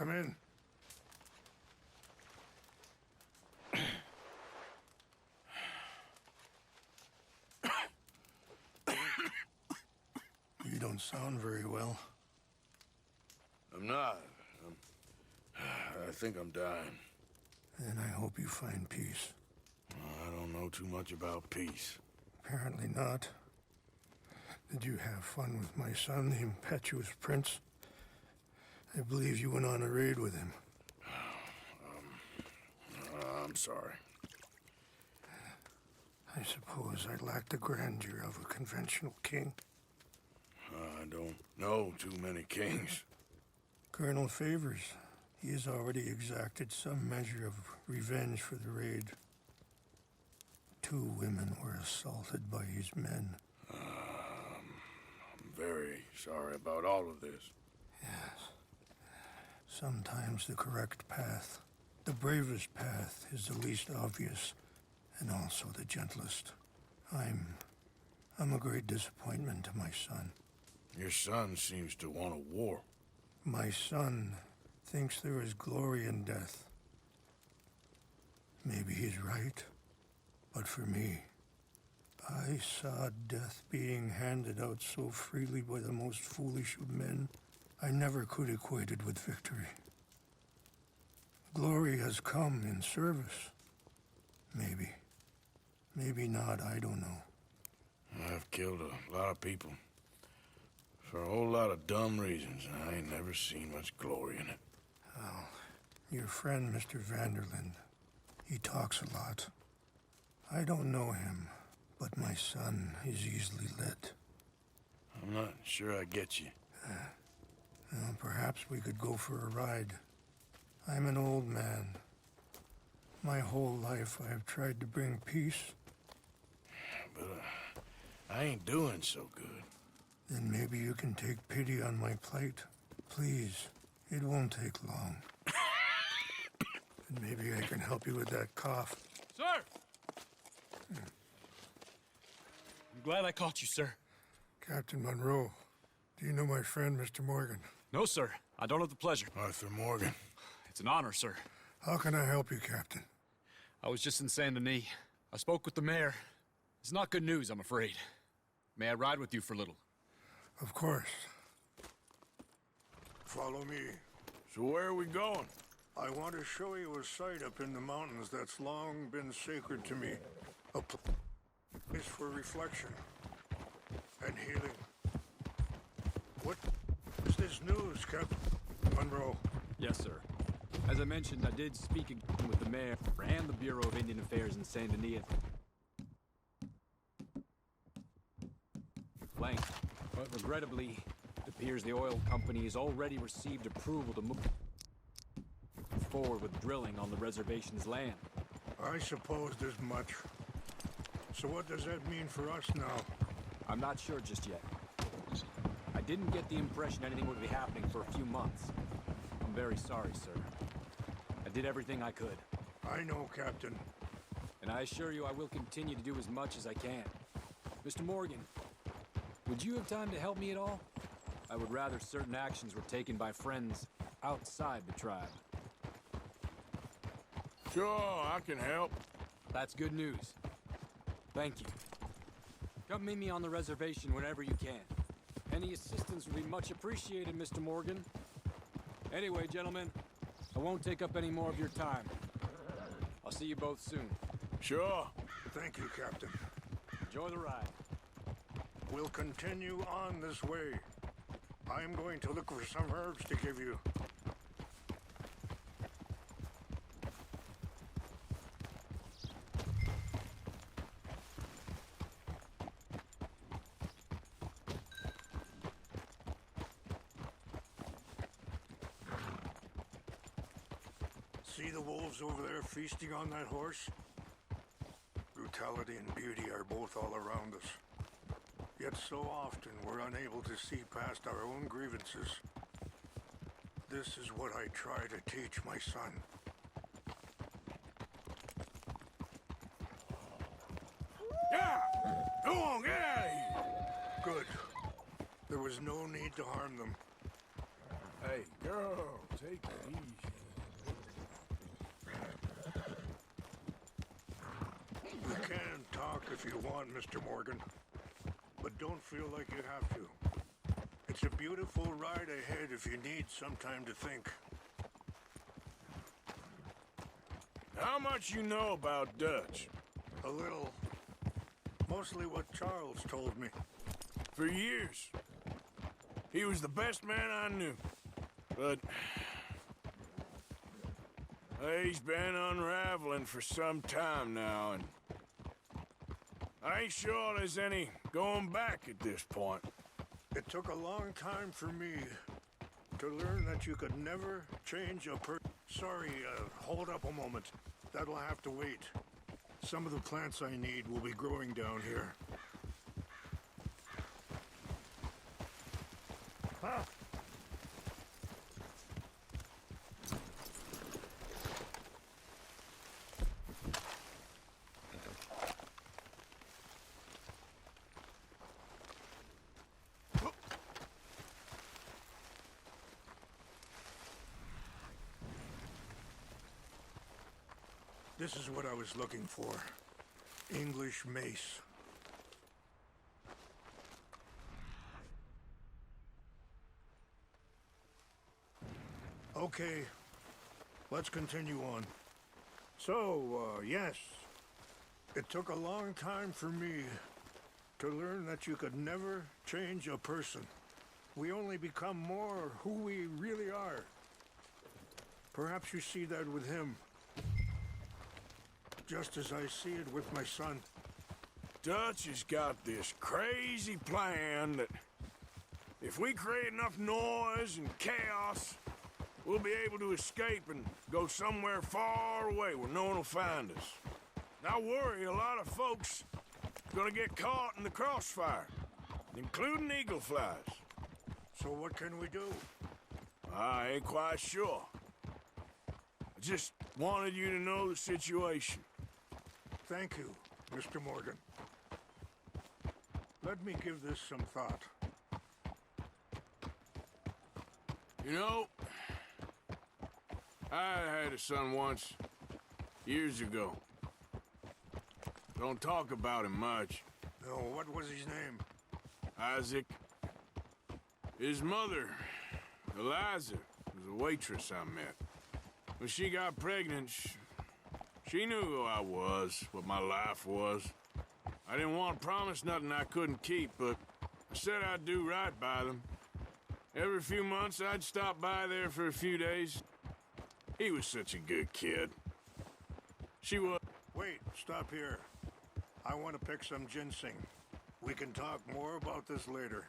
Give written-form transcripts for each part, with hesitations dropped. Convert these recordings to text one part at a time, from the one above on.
Come in. You don't sound very well. I'm not. I think I'm dying. Then I hope you find peace. I don't know too much about peace. Apparently not. Did you have fun with my son, the impetuous prince? I believe you went on a raid with him. I'm sorry. I suppose I lack the grandeur of a conventional king. I don't know too many kings. Colonel Favors, he has already exacted some measure of revenge for the raid. 2 women were assaulted by his men. I'm very sorry about all of this. Yes. Sometimes the correct path, the bravest path, is the least obvious, and also the gentlest. I'm a great disappointment to my son. Your son seems to want a war. My son thinks there is glory in death. Maybe he's right, but for me, I saw death being handed out so freely by the most foolish of men, I never could equate it with victory. Glory has come in service. Maybe. Maybe not, I don't know. I've killed a lot of people. For a whole lot of dumb reasons, and I ain't never seen much glory in it. Well, your friend, Mr. Vanderland, he talks a lot. I don't know him, but my son is easily led. I'm not sure I get you. Well, perhaps we could go for a ride. I'm an old man. My whole life I have tried to bring peace. But I ain't doing so good. Then maybe you can take pity on my plight. Please, it won't take long. And maybe I can help you with that cough. Sir! I'm glad I caught you, sir. Captain Monroe, do you know my friend, Mr. Morgan? No, sir. I don't have the pleasure. Arthur Morgan. It's an honor, sir. How can I help you, Captain? I was just in Saint Denis. I spoke with the mayor. It's not good news, I'm afraid. May I ride with you for a little? Of course. Follow me. So where are we going? I want to show you a site up in the mountains that's long been sacred to me. A place for reflection and healing. What is this news, Captain Monroe? Yes, sir. As I mentioned, I did speak again with the mayor and the Bureau of Indian Affairs in Saint Denis. Length. But regrettably, it appears the oil company has already received approval to move forward with drilling on the reservation's land. I suppose there's much. So what does that mean for us now? I'm not sure just yet. I didn't get the impression anything would be happening for a few months. I'm very sorry, sir. I did everything I could. I know, Captain. And I assure you I will continue to do as much as I can. Mr. Morgan, would you have time to help me at all? I would rather certain actions were taken by friends outside the tribe. Sure, I can help. That's good news. Thank you. Come meet me on the reservation whenever you can. Any assistance would be much appreciated, Mr. Morgan. Anyway, gentlemen, I won't take up any more of your time. I'll see you both soon. Sure. Thank you, Captain. Enjoy the ride. We'll continue on this way. I'm going to look for some herbs to give you. See the wolves over there feasting on that horse? Brutality and beauty are both all around us. Yet so often we're unable to see past our own grievances. This is what I try to teach my son. Yeah! Go on, get out of here! Good. There was no need to harm them. Hey, girl, take it easy. We can talk if you want, Mr. Morgan. But don't feel like you have to. It's a beautiful ride ahead if you need some time to think. How much you know about Dutch? A little. Mostly what Charles told me. For years. He was the best man I knew. But he's been unraveling for some time now, and I ain't sure there's any going back at this point. It took a long time for me to learn that you could never change a Sorry, hold up a moment. That'll have to wait. Some of the plants I need will be growing down here. Huh? This is what I was looking for. English mace. Okay, let's continue on. So, yes, it took a long time for me to learn that you could never change a person. We only become more who we really are. Perhaps you see that with him. Just as I see it with my son. Dutch has got this crazy plan that if we create enough noise and chaos, we'll be able to escape and go somewhere far away where no one will find us. And I worry a lot of folks are gonna get caught in the crossfire, including eagle flies. So what can we do? I ain't quite sure. I just wanted you to know the situation. Thank you, Mr. Morgan. Let me give this some thought. You know, I had a son once, years ago. Don't talk about him much. No, what was his name? Isaac. His mother, Eliza, was a waitress I met. When she got pregnant, she knew who I was, what my life was. I didn't want to promise nothing I couldn't keep, but I said I'd do right by them. Every few months, I'd stop by there for a few days. He was such a good kid. She was... Wait, stop here. I want to pick some ginseng. We can talk more about this later.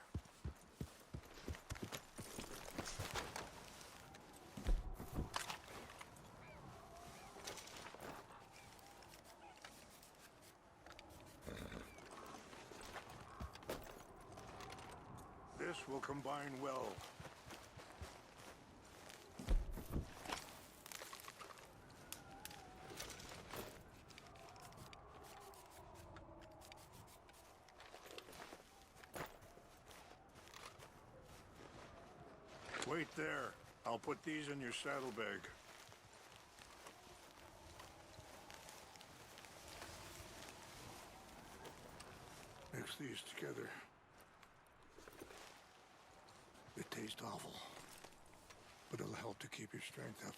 This will combine well. Wait there. I'll put these in your saddlebag. Mix these together. It tastes awful, but it'll help to keep your strength up.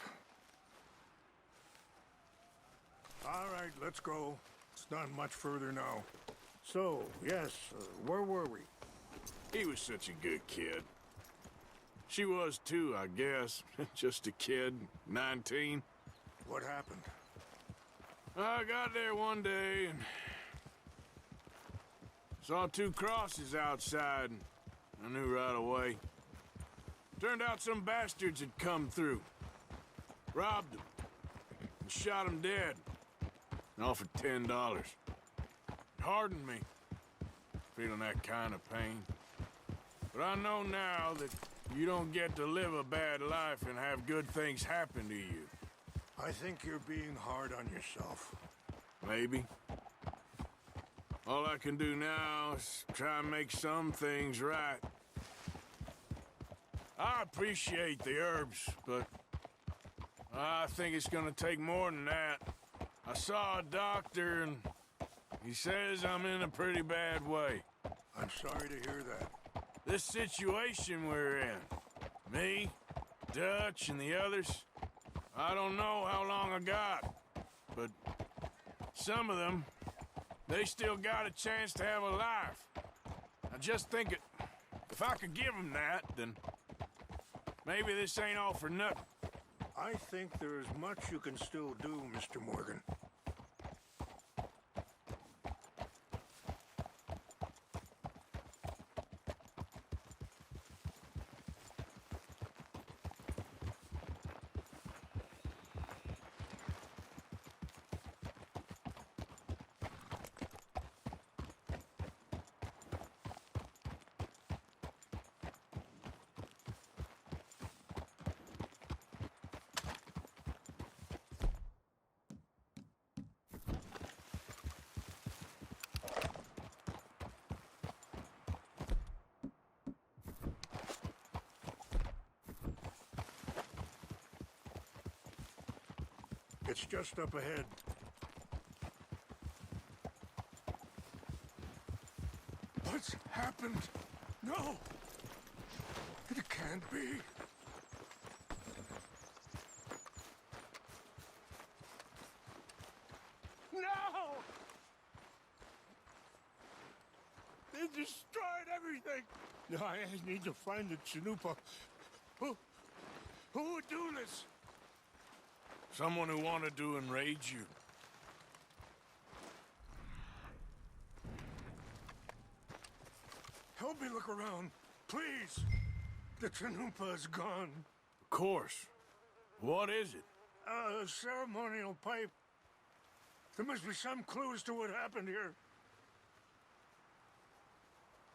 All right, let's go. It's not much further now. So, yes, where were we? He was such a good kid. She was too, I guess. Just a kid, 19. What happened? I got there one day and saw two crosses outside, and I knew right away. Turned out some bastards had come through, robbed them, and shot them dead, and offered $10. It hardened me, feeling that kind of pain. But I know now that you don't get to live a bad life and have good things happen to you. I think you're being hard on yourself. Maybe. All I can do now is try and make some things right. I appreciate the herbs, but I think it's gonna take more than that. I saw a doctor and he says I'm in a pretty bad way. I'm sorry to hear that. This situation we're in, me, Dutch, and the others, I don't know how long I got, but some of them, they still got a chance to have a life. I just think if I could give them that, then maybe this ain't all for nothing. I think there is much you can still do, Mr. Morgan. It's just up ahead. What's happened? No! It can't be. No! They destroyed everything! No, I need to find the Chanupa. Who would do this? Someone who wanted to enrage you. Help me look around, please. The Chanupa is gone. Of course. What is it? A ceremonial pipe. There must be some clues to what happened here.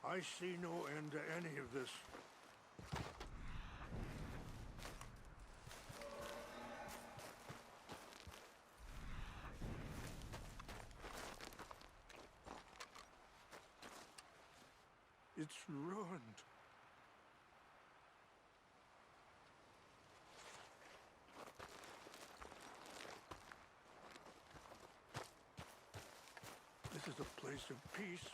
I see no end to any of this. It's ruined. This is a place of peace.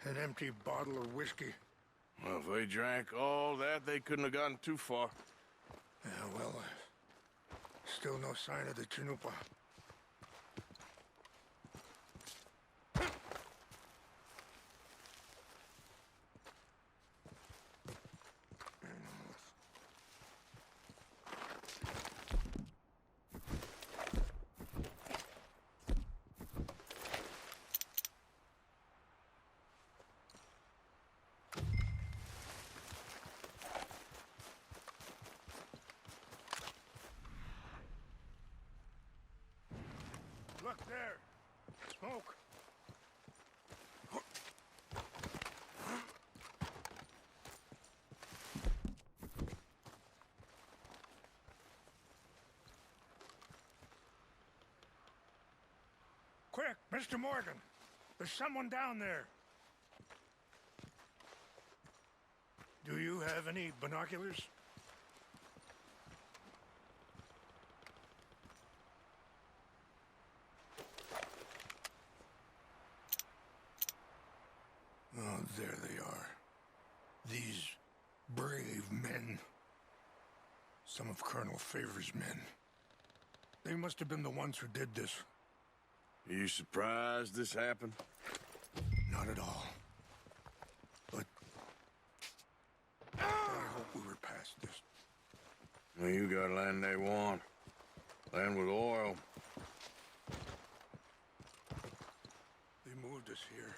An empty bottle of whiskey. Well, if they drank all that, they couldn't have gotten too far. Yeah, well, still no sign of the Chanupa. Look there! Smoke! Quick, Mr. Morgan! There's someone down there! Do you have any binoculars? Oh, there they are. These brave men. Some of Colonel Favor's men. They must have been the ones who did this. Are you surprised this happened? Not at all. But I hope we were past this. Well, you got land they want. Land with oil. They moved us here.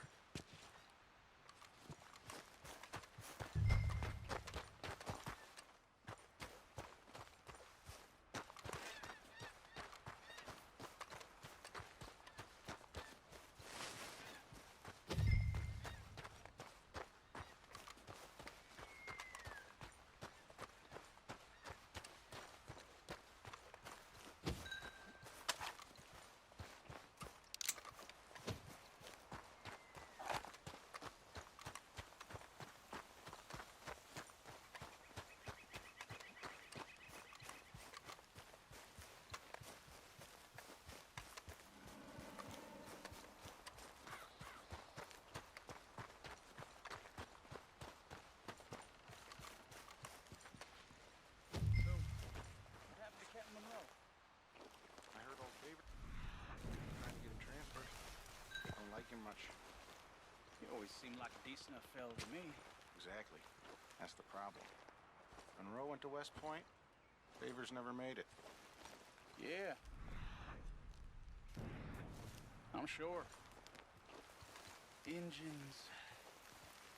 like a decent enough fellow to me. Exactly. That's the problem. Monroe went to West Point. Favors never made it. Yeah. I'm sure. Engines.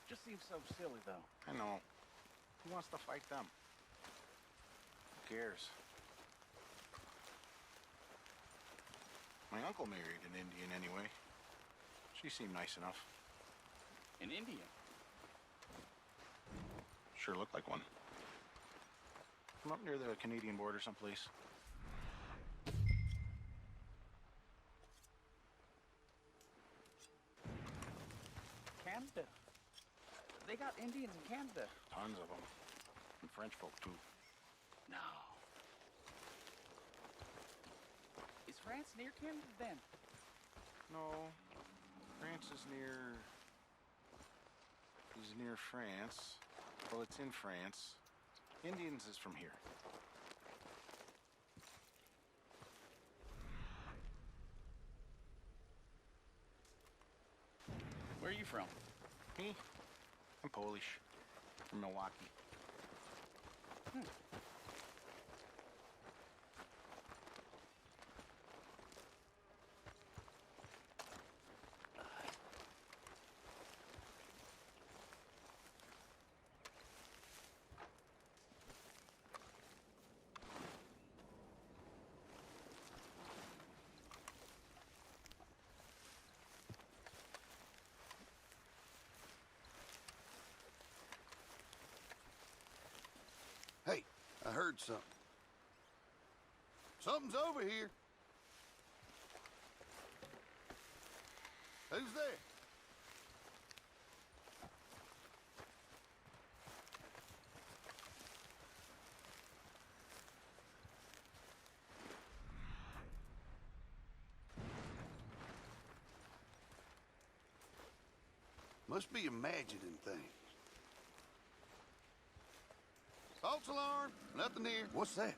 Just seems so silly, though. I know. Who wants to fight them? Who cares? My uncle married an Indian anyway. She seemed nice enough. An Indian? Sure looked like one. From up near the Canadian border someplace. Canada. They got Indians in Canada. Tons of them. And French folk, too. No. Is France near Canada, then? No. France is near France. Well, it's in France. Indians is from here. Where are you from? Me? I'm Polish. From Milwaukee. Hey, I heard something. Something's over here. Who's there? Must be imagining things. False alarm, nothing here. What's that?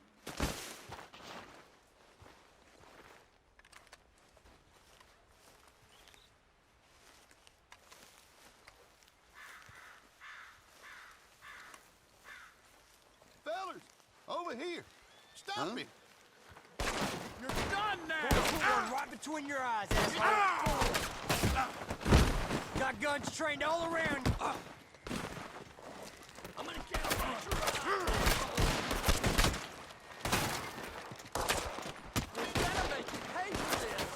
Fellas, over here. Stop it. You're done now! Put one right between your eyes, asshole. Got guns trained all around you. I'm gonna get him. We gotta make you pay for this.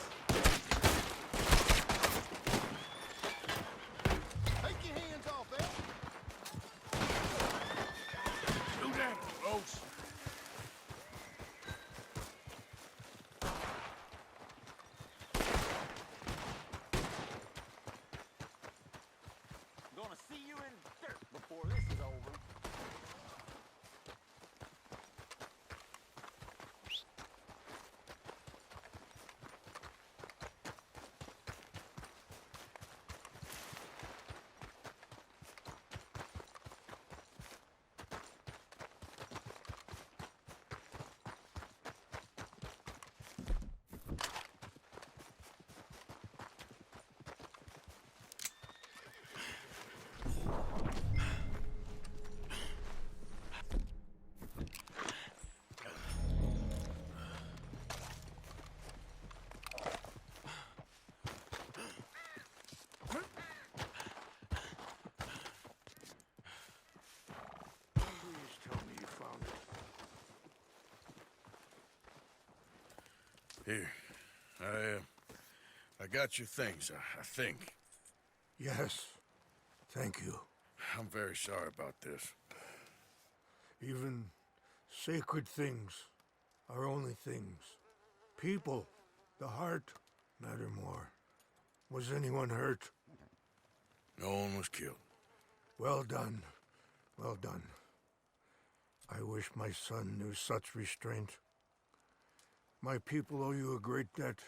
Take your hands off that. Do that, folks. Gonna see you in dirt before this is over. Please tell me you found it. Here, I got your things, I think. Yes. Thank you. I'm very sorry about this. Even sacred things are only things. People, the heart, matter more. Was anyone hurt? No one was killed. Well done. Well done. I wish my son knew such restraint. My people owe you a great debt,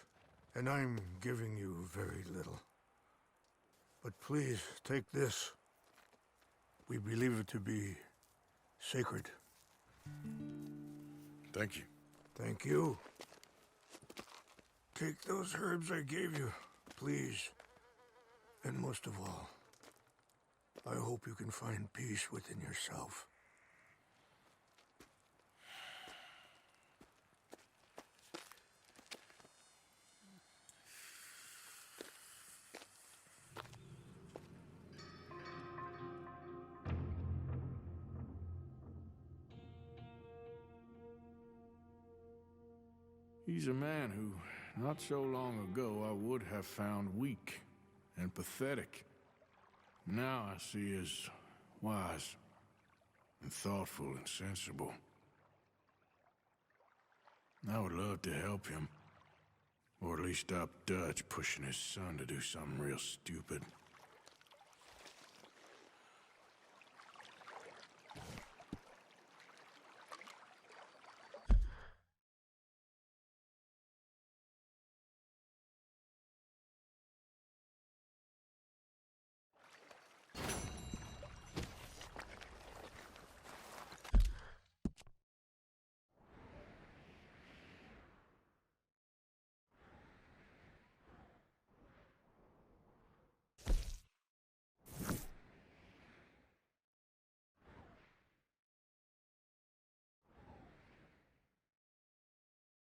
and I'm giving you very little. But please, take this. We believe it to be sacred. Thank you. Thank you. Take those herbs I gave you, please. And most of all, I hope you can find peace within yourself. He's a man who, not so long ago, I would have found weak and pathetic. Now I see as wise and thoughtful and sensible. I would love to help him. Or at least stop Dutch pushing his son to do something real stupid.